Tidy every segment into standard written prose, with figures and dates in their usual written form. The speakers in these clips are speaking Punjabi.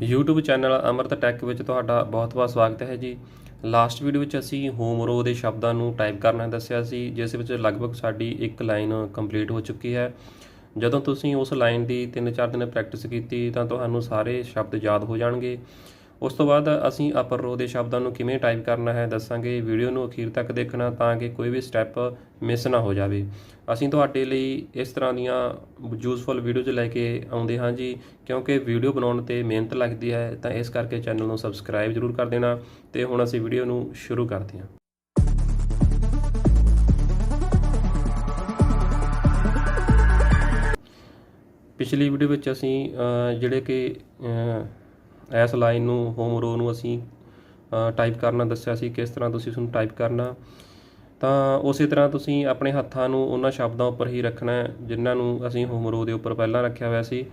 YouTube ਚੈਨਲ ਅਮਰਤ ਟੈਕ ਵਿੱਚ ਤੁਹਾਡਾ ਬਹੁਤ-ਬਹੁਤ ਸਵਾਗਤ ਹੈ ਜੀ। ਲਾਸਟ ਵੀਡੀਓ ਵਿੱਚ ਅਸੀਂ ਹੋਮ ਰੋ ਦੇ ਸ਼ਬਦਾਂ ਨੂੰ ਟਾਈਪ ਕਰਨਾ ਦੱਸਿਆ ਸੀ, ਜਿਸ ਵਿੱਚ ਲਗਭਗ ਸਾਡੀ ਇੱਕ ਲਾਈਨ ਕੰਪਲੀਟ ਹੋ ਚੁੱਕੀ ਹੈ। ਜਦੋਂ ਤੁਸੀਂ ਉਸ ਲਾਈਨ ਦੀ 3-4 ਦਿਨ ਪ੍ਰੈਕਟਿਸ ਕੀਤੀ ਤਾਂ ਤੁਹਾਨੂੰ ਸਾਰੇ ਸ਼ਬਦ ਯਾਦ ਹੋ ਜਾਣਗੇ। ਉਸ ਤੋਂ ਬਾਅਦ ਅਸੀਂ ਅਪਰ ਰੋ ਦੇ ਸ਼ਬਦਾਂ ਨੂੰ ਕਿਵੇਂ ਟਾਈਪ ਕਰਨਾ ਹੈ ਦੱਸਾਂਗੇ। ਵੀਡੀਓ ਨੂੰ ਅਖੀਰ ਤੱਕ ਦੇਖਣਾ ਤਾਂ ਕਿ ਕੋਈ ਵੀ ਸਟੈਪ ਮਿਸ ਨਾ ਹੋ ਜਾਵੇ। ਅਸੀਂ ਤੁਹਾਡੇ ਲਈ ਇਸ ਤਰ੍ਹਾਂ ਦੀਆਂ ਯੂਜ਼ਫੁਲ ਵੀਡੀਓਜ਼ ਲੈ ਕੇ ਆਉਂਦੇ ਹਾਂ ਜੀ, ਕਿਉਂਕਿ ਵੀਡੀਓ ਬਣਾਉਣ 'ਤੇ ਮਿਹਨਤ ਲੱਗਦੀ ਹੈ, ਤਾਂ ਇਸ ਕਰਕੇ ਚੈਨਲ ਨੂੰ ਸਬਸਕ੍ਰਾਈਬ ਜ਼ਰੂਰ ਕਰ ਦੇਣਾ। ਅਤੇ ਹੁਣ ਅਸੀਂ ਵੀਡੀਓ ਨੂੰ ਸ਼ੁਰੂ ਕਰਦੇ ਹਾਂ। ਪਿਛਲੀ ਵੀਡੀਓ ਵਿੱਚ ਅਸੀਂ ਜਿਹੜੇ ਕਿ ਇਸ ਲਾਈਨ ਨੂੰ ਹੋਮ ਰੋ ਨੂੰ ਅਸੀਂ ਟਾਈਪ ਕਰਨਾ ਦੱਸਿਆ ਸੀ, ਕਿਸ ਤਰ੍ਹਾਂ ਤੁਸੀਂ ਉਸਨੂੰ ਟਾਈਪ ਕਰਨਾ। ਤਾਂ ਉਸੇ ਤਰ੍ਹਾਂ ਤੁਸੀਂ ਆਪਣੇ ਹੱਥਾਂ ਨੂੰ ਉਹਨਾਂ ਸ਼ਬਦਾਂ ਉੱਪਰ ਹੀ ਰੱਖਣਾ ਹੈ ਜਿਨ੍ਹਾਂ ਨੂੰ ਅਸੀਂ ਹੋਮ ਰੋ ਦੇ ਉੱਪਰ ਪਹਿਲਾਂ ਰੱਖਿਆ ਹੋਇਆ ਸੀ।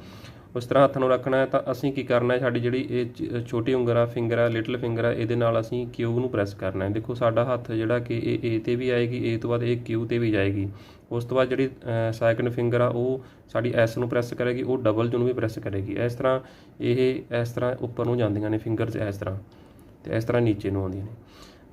ਉਸ ਤਰ੍ਹਾਂ ਹੱਥ ਨੂੰ ਰੱਖਣਾ ਹੈ। ਤਾਂ ਅਸੀਂ ਕੀ ਕਰਨਾ ਹੈ, ਸਾਡੀ ਜਿਹੜੀ ਇਹ ਛੋਟੀ ਉਂਗਲ ਆ, ਫਿੰਗਰ ਆ, ਲਿਟਲ ਫਿੰਗਰ ਆ, ਇਹਦੇ ਨਾਲ ਅਸੀਂ ਕਿਊ ਨੂੰ ਪ੍ਰੈਸ ਕਰਨਾ ਹੈ। ਦੇਖੋ ਸਾਡਾ ਹੱਥ ਜਿਹੜਾ ਕਿ ਇਹ ਏ 'ਤੇ ਵੀ ਆਏਗੀ, ਏ ਤੋਂ ਬਾਅਦ ਇਹ ਕਿਊ 'ਤੇ ਵੀ ਜਾਏਗੀ। ਉਸ ਤੋਂ ਬਾਅਦ ਜਿਹੜੀ ਸੈਕਿੰਡ ਫਿੰਗਰ ਆ ਉਹ ਸਾਡੀ ਐਸ ਨੂੰ ਪ੍ਰੈਸ ਕਰੇਗੀ, ਉਹ ਡਬਲ ਨੂੰ ਵੀ ਪ੍ਰੈਸ ਕਰੇਗੀ। ਇਸ ਤਰ੍ਹਾਂ ਇਹ ਇਸ ਤਰ੍ਹਾਂ ਉੱਪਰ ਨੂੰ ਜਾਂਦੀਆਂ ਨੇ ਫਿੰਗਰਸ, ਇਸ ਤਰ੍ਹਾਂ, ਅਤੇ ਇਸ ਤਰ੍ਹਾਂ ਨੀਚੇ ਨੂੰ ਆਉਂਦੀਆਂ ਨੇ।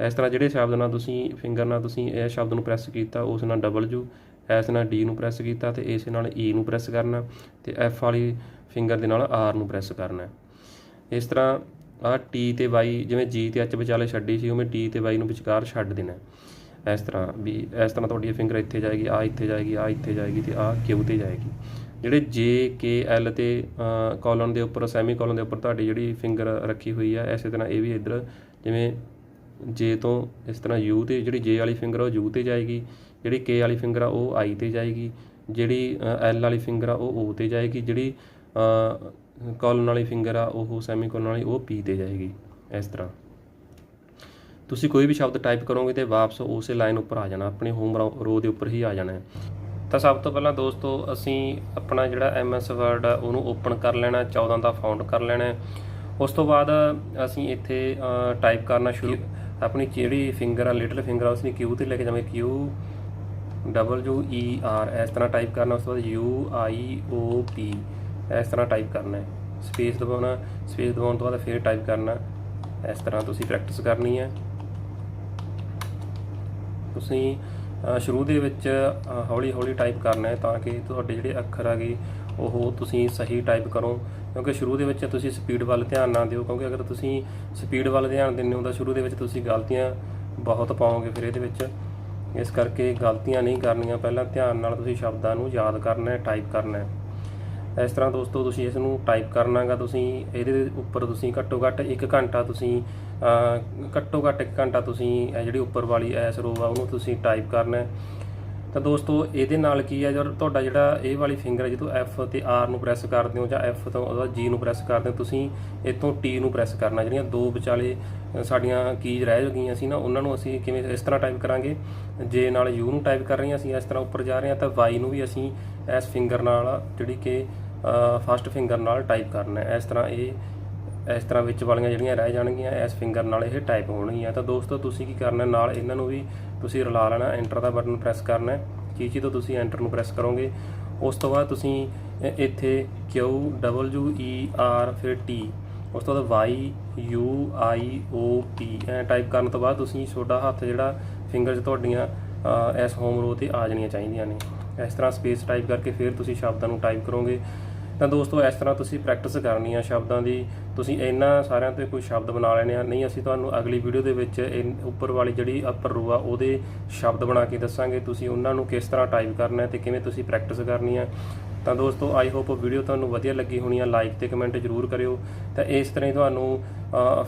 ਇਸ ਤਰ੍ਹਾਂ ਜਿਹੜੇ ਸ਼ਬਦ ਨਾਲ ਤੁਸੀਂ ਫਿੰਗਰ ਨਾਲ ਤੁਸੀਂ ਇਹ ਸ਼ਬਦ ਨੂੰ ਪ੍ਰੈਸ ਕੀਤਾ, ਉਸ ਨਾਲ ਡਬਲਯੂ, ਐਸ ਨਾਲ ਡੀ ਨੂੰ ਪ੍ਰੈਸ ਕੀਤਾ, ਅਤੇ ਇਸ ਨਾਲ ਈ ਨੂੰ ਪ੍ਰੈਸ ਕਰਨਾ, ਅਤੇ ਐਫ ਵਾਲੀ ਫਿੰਗਰ ਦੇ ਨਾਲ ਆਰ ਨੂੰ ਪ੍ਰੈਸ ਕਰਨਾ। ਇਸ ਤਰ੍ਹਾਂ ਆਹ ਟੀ ਅਤੇ ਵਾਈ, ਜਿਵੇਂ ਜੀ ਅਤੇ ਐਚ ਵਿਚਾਲੇ ਛੱਡੀ ਸੀ, ਉਵੇਂ ਟੀ ਅਤੇ ਵਾਈ ਨੂੰ ਵਿਚਕਾਰ ਛੱਡ ਦੇਣਾ। ਇਸ ਤਰ੍ਹਾਂ ਵੀ ਇਸ ਤਰ੍ਹਾਂ ਤੁਹਾਡੀ ਫਿੰਗਰ ਇੱਥੇ ਜਾਏਗੀ, ਆਹ ਇੱਥੇ ਜਾਏਗੀ, ਆਹ ਇੱਥੇ ਜਾਏਗੀ, ਅਤੇ ਆਹ ਕਿਊ 'ਤੇ ਜਾਏਗੀ। ਜਿਹੜੇ ਜੇ ਕੇ ਐਲ ਅਤੇ ਕੋਲਨ ਦੇ ਉੱਪਰ, ਸੈਮੀ ਕੋਲਨ ਦੇ ਉੱਪਰ ਤੁਹਾਡੀ ਜਿਹੜੀ ਫਿੰਗਰ ਰੱਖੀ ਹੋਈ ਹੈ, ਇਸੇ ਤਰ੍ਹਾਂ ਇਹ ਵੀ ਇੱਧਰ ਜਿਵੇਂ ਜੇ ਤੋਂ ਇਸ ਤਰ੍ਹਾਂ ਯੂ 'ਤੇ, ਜਿਹੜੀ ਜੇ ਵਾਲੀ ਫਿੰਗਰ ਆ ਉਹ ਯੂ 'ਤੇ ਜਾਏਗੀ, ਜਿਹੜੀ ਕੇ ਵਾਲੀ ਫਿੰਗਰ ਆ ਉਹ ਆਈ 'ਤੇ ਜਾਏਗੀ, ਜਿਹੜੀ ਐਲ ਵਾਲੀ ਫਿੰਗਰ ਆ ਉਹ ਓ 'ਤੇ ਜਾਏਗੀ, ਜਿਹੜੀ ਕੋਲਨ ਵਾਲੀ ਫਿੰਗਰ ਆ ਉਹ ਸੈਮੀ ਕੋਲਨ ਵਾਲੀ ਉਹ ਪੀ 'ਤੇ ਜਾਏਗੀ। ਇਸ ਤਰ੍ਹਾਂ ਤੁਸੀਂ ਕੋਈ ਵੀ ਸ਼ਬਦ ਟਾਈਪ ਕਰੋਗੇ ਅਤੇ ਵਾਪਸ ਉਸੇ ਲਾਈਨ ਉੱਪਰ ਆ ਜਾਣਾ, ਆਪਣੇ ਹੋਮ ਰੋ ਦੇ ਉੱਪਰ ਹੀ ਆ ਜਾਣਾ। ਤਾਂ ਸਭ ਤੋਂ ਪਹਿਲਾਂ ਦੋਸਤੋ ਅਸੀਂ ਆਪਣਾ ਜਿਹੜਾ MS ਵਰਡ ਆ ਉਹਨੂੰ ਓਪਨ ਕਰ ਲੈਣਾ, 14 ਦਾ ਫੌਂਟ ਕਰ ਲੈਣਾ। ਉਸ ਤੋਂ ਬਾਅਦ ਅਸੀਂ ਇੱਥੇ ਟਾਈਪ ਕਰਨਾ ਸ਼ੁਰੂ, ਆਪਣੀ ਜਿਹੜੀ ਫਿੰਗਰ ਆ, ਲਿਟਲ ਫਿੰਗਰ ਆ, ਉਸ ਨੂੰ ਕਿਊ 'ਤੇ ਲੈ ਕੇ ਜਾਵਾਂਗੇ, ਕਿਊ WER ਇਸ ਤਰ੍ਹਾਂ ਟਾਈਪ ਕਰਨਾ। ਉਸ ਤੋਂ ਬਾਅਦ UIOP ਇਸ ਤਰ੍ਹਾਂ ਟਾਈਪ ਕਰਨਾ, ਸਪੇਸ ਦਬਾਉਣਾ, ਸਪੇਸ ਦਬਾਉਣ ਤੋਂ ਬਾਅਦ ਫਿਰ ਟਾਈਪ ਕਰਨਾ। ਇਸ ਤਰ੍ਹਾਂ ਤੁਸੀਂ ਪ੍ਰੈਕਟਿਸ ਕਰਨੀ ਹੈ। ਤੁਸੀਂ ਸ਼ੁਰੂ ਦੇ ਵਿੱਚ ਹੌਲੀ ਹੌਲੀ ਟਾਈਪ ਕਰਨਾ ਹੈ ਤਾਂ ਕਿ ਤੁਹਾਡੇ ਜਿਹੜੇ ਅੱਖਰ ਆ ਗਏ ਉਹ ਤੁਸੀਂ ਸਹੀ ਟਾਈਪ ਕਰੋ, ਕਿਉਂਕਿ ਸ਼ੁਰੂ ਦੇ ਵਿੱਚ ਤੁਸੀਂ ਸਪੀਡ ਵੱਲ ਧਿਆਨ ਨਾ ਦਿਓ, ਕਿਉਂਕਿ ਅਗਰ ਤੁਸੀਂ ਸਪੀਡ ਵੱਲ ਧਿਆਨ ਦਿੰਦੇ ਹੋ ਤਾਂ ਸ਼ੁਰੂ ਦੇ ਵਿੱਚ ਤੁਸੀਂ ਗਲਤੀਆਂ ਬਹੁਤ ਪਾਓਗੇ ਫਿਰ ਇਹਦੇ ਵਿੱਚ। ਇਸ ਕਰਕੇ ਗਲਤੀਆਂ ਨਹੀਂ ਕਰਨੀਆਂ, ਪਹਿਲਾਂ ਧਿਆਨ ਨਾਲ ਤੁਸੀਂ ਸ਼ਬਦਾਂ ਨੂੰ ਯਾਦ ਕਰਨਾ ਹੈ, ਟਾਈਪ ਕਰਨਾ ਹੈ। ਇਸ ਤਰ੍ਹਾਂ ਦੋਸਤੋ ਤੁਸੀਂ ਇਸ ਨੂੰ ਟਾਈਪ ਕਰਨਾ ਗਾ। ਤੁਸੀਂ ਇਹਦੇ ਉੱਪਰ ਤੁਸੀਂ ਘੱਟੋ ਘੱਟ 1 ਘੰਟਾ ਤੁਸੀਂ ਜਿਹੜੀ ਉੱਪਰ ਵਾਲੀ ਐਸ ਰੋ ਆ ਉਹਨੂੰ ਤੁਸੀਂ ਟਾਈਪ ਕਰਨਾ। ਤਾਂ ਦੋਸਤੋ ਇਹਦੇ ਨਾਲ ਕੀ ਹੈ, ਜਦ ਤੁਹਾਡਾ ਜਿਹੜਾ ਇਹ ਵਾਲੀ ਫਿੰਗਰ ਹੈ, ਜਦੋਂ ਐਫ ਅਤੇ ਆਰ ਨੂੰ ਪ੍ਰੈਸ ਕਰਦੇ ਹੋ ਜਾਂ ਐਫ ਤੋਂ ਉਹਦਾ ਜੀ ਨੂੰ ਪ੍ਰੈਸ ਕਰਦੇ ਹੋ, ਤੁਸੀਂ ਇੱਥੋਂ ਟੀ ਨੂੰ ਪ੍ਰੈਸ ਕਰਨਾ। ਜਿਹੜੀਆਂ ਦੋ ਵਿਚਾਲੇ ਸਾਡੀਆਂ ਕੀਜ਼ ਰਹਿ ਗਈਆਂ ਸੀ ਨਾ, ਉਹਨਾਂ ਨੂੰ ਅਸੀਂ ਕਿਵੇਂ ਇਸ ਤਰ੍ਹਾਂ ਟਾਈਪ ਕਰਾਂਗੇ। ਜੇ ਨਾਲ ਯੂ ਨੂੰ ਟਾਈਪ ਕਰ ਰਹੀਆਂ ਅਸੀਂ ਇਸ ਤਰ੍ਹਾਂ ਉੱਪਰ ਜਾ ਰਹੇ ਹਾਂ, ਤਾਂ ਵਾਈ ਨੂੰ ਵੀ ਅਸੀਂ ਇਸ ਫਿੰਗਰ ਨਾਲ ਜਿਹੜੀ ਕਿ ਫਸਟ ਫਿੰਗਰ ਨਾਲ ਟਾਈਪ ਕਰਨਾ। ਇਸ ਤਰ੍ਹਾਂ ਵਿੱਚ ਵਾਲੀਆਂ ਜਿਹੜੀਆਂ ਰਹਿ ਜਾਣਗੀਆਂ ਇਸ ਫਿੰਗਰ ਨਾਲ ਇਹ ਟਾਈਪ ਹੋਣਗੀਆਂ। ਤਾਂ ਦੋਸਤੋ ਤੁਸੀਂ ਕੀ ਕਰਨਾ, ਨਾਲ ਇਹਨਾਂ ਨੂੰ ਵੀ ਤੁਸੀਂ ਰਲਾ ਲੈਣਾ, ਐਂਟਰ ਦਾ ਬਟਨ ਪ੍ਰੈਸ ਕਰਨਾ। ਚੀਚੀ ਤੋਂ ਤੁਸੀਂ ਐਂਟਰ ਨੂੰ ਪ੍ਰੈਸ ਕਰੋਗੇ। ਉਸ ਤੋਂ ਬਾਅਦ ਤੁਸੀਂ ਇੱਥੇ QWER ਫਿਰ T, ਉਸ ਤੋਂ ਬਾਅਦ YUIOP ਟਾਈਪ ਕਰਨ ਤੋਂ ਬਾਅਦ ਤੁਸੀਂ ਤੁਹਾਡਾ ਹੱਥ ਜਿਹੜਾ ਫਿੰਗਰਸ ਤੁਹਾਡੀਆਂ ਇਸ ਹੋਮ ਰੋ 'ਤੇ ਆ ਜਾਣੀਆਂ ਚਾਹੀਦੀਆਂ ਨੇ। ਇਸ ਤਰ੍ਹਾਂ ਸਪੇਸ ਟਾਈਪ ਕਰਕੇ ਫਿਰ ਤੁਸੀਂ ਸ਼ਬਦਾਂ ਨੂੰ ਟਾਈਪ ਕਰੋਗੇ। ਤਾਂ ਦੋਸਤੋ ਇਸ ਤਰ੍ਹਾਂ ਤੁਸੀਂ ਪ੍ਰੈਕਟਿਸ ਕਰਨੀ ਆ ਸ਼ਬਦਾਂ ਦੀ। ਤੁਸੀਂ ਇਹਨਾਂ ਸਾਰਿਆਂ 'ਤੇ ਕੋਈ ਸ਼ਬਦ ਬਣਾ ਲੈਣੇ ਆ, ਨਹੀਂ ਅਸੀਂ ਤੁਹਾਨੂੰ ਅਗਲੀ ਵੀਡੀਓ ਦੇ ਵਿੱਚ ਉੱਪਰ ਵਾਲੀ ਜਿਹੜੀ ਅਪਰ ਰੋ ਆ ਉਹਦੇ ਸ਼ਬਦ ਬਣਾ ਕੇ ਦੱਸਾਂਗੇ, ਤੁਸੀਂ ਉਹਨਾਂ ਨੂੰ ਕਿਸ ਤਰ੍ਹਾਂ ਟਾਈਪ ਕਰਨਾ ਅਤੇ ਕਿਵੇਂ ਤੁਸੀਂ ਪ੍ਰੈਕਟਿਸ ਕਰਨੀ ਆ। ਤਾਂ ਦੋਸਤੋ ਆਈ ਹੋਪ ਵੀਡੀਓ ਤੁਹਾਨੂੰ ਵਧੀਆ ਲੱਗੀ ਹੋਣੀ ਆ, ਲਾਈਕ ਅਤੇ ਕਮੈਂਟ ਜ਼ਰੂਰ ਕਰਿਓ। ਤਾਂ ਇਸ ਤਰ੍ਹਾਂ ਹੀ ਤੁਹਾਨੂੰ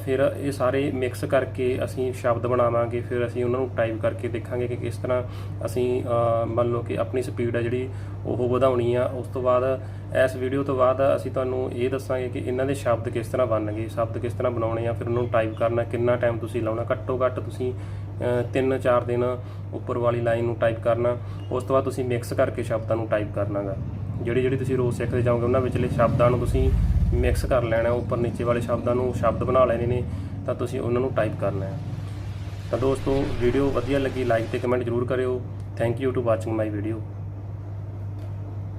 ਫਿਰ ਇਹ ਸਾਰੇ ਮਿਕਸ ਕਰਕੇ ਅਸੀਂ ਸ਼ਬਦ ਬਣਾਵਾਂਗੇ, ਫਿਰ ਅਸੀਂ ਉਹਨਾਂ ਨੂੰ ਟਾਈਪ ਕਰਕੇ ਦੇਖਾਂਗੇ ਕਿ ਕਿਸ ਤਰ੍ਹਾਂ ਅਸੀਂ ਮੰਨ ਲਓ ਕਿ ਆਪਣੀ ਸਪੀਡ ਆ ਜਿਹੜੀ ਉਹ ਵਧਾਉਣੀ ਆ। ਉਸ ਤੋਂ ਬਾਅਦ ਇਸ ਵੀਡੀਓ ਤੋਂ ਬਾਅਦ ਅਸੀਂ ਤੁਹਾਨੂੰ ਇਹ ਦੱਸਾਂਗੇ ਕਿ ਇਹਨਾਂ ਦੇ ਸ਼ਬਦ ਕਿਸ ਤਰ੍ਹਾਂ ਬਣਨਗੇ, ਸ਼ਬਦ ਕਿਸ ਤਰ੍ਹਾਂ ਬਣਾਉਣੇ ਆ, ਫਿਰ ਉਹਨਾਂ ਨੂੰ ਟਾਈਪ ਕਰਨਾ, ਕਿੰਨਾ ਟਾਈਮ ਤੁਸੀਂ ਲਾਉਣਾ। ਘੱਟੋ ਘੱਟ ਤੁਸੀਂ 3-4 ਦਿਨ ਉੱਪਰ ਵਾਲੀ ਲਾਈਨ ਨੂੰ ਟਾਈਪ ਕਰਨਾ। ਉਸ ਤੋਂ ਬਾਅਦ ਤੁਸੀਂ ਮਿਕਸ ਕਰਕੇ ਸ਼ਬਦਾਂ ਨੂੰ ਟਾਈਪ ਕਰਨਾ ਗਾ। ਜਿਹੜੀ ਤੁਸੀਂ ਰੋਜ਼ ਸਿੱਖਦੇ ਜਾਓਗੇ ਉਹਨਾਂ ਵਿਚਲੇ ਸ਼ਬਦਾਂ ਨੂੰ ਤੁਸੀਂ ਮਿਕਸ ਕਰ ਲੈਣਾ, ਉੱਪਰ ਨੀਚੇ ਵਾਲੇ ਸ਼ਬਦਾਂ ਨੂੰ ਸ਼ਬਦ ਬਣਾ ਲੈਣੇ ਨੇ, ਤਾਂ ਤੁਸੀਂ ਉਹਨਾਂ ਨੂੰ ਟਾਈਪ ਕਰਨਾ ਹੈ। ਤਾਂ ਦੋਸਤੋ ਵੀਡੀਓ ਵਧੀਆ ਲੱਗੀ ਲਾਈਕ ਅਤੇ ਕਮੈਂਟ ਜ਼ਰੂਰ ਕਰਿਓ। Thank you to watching my video.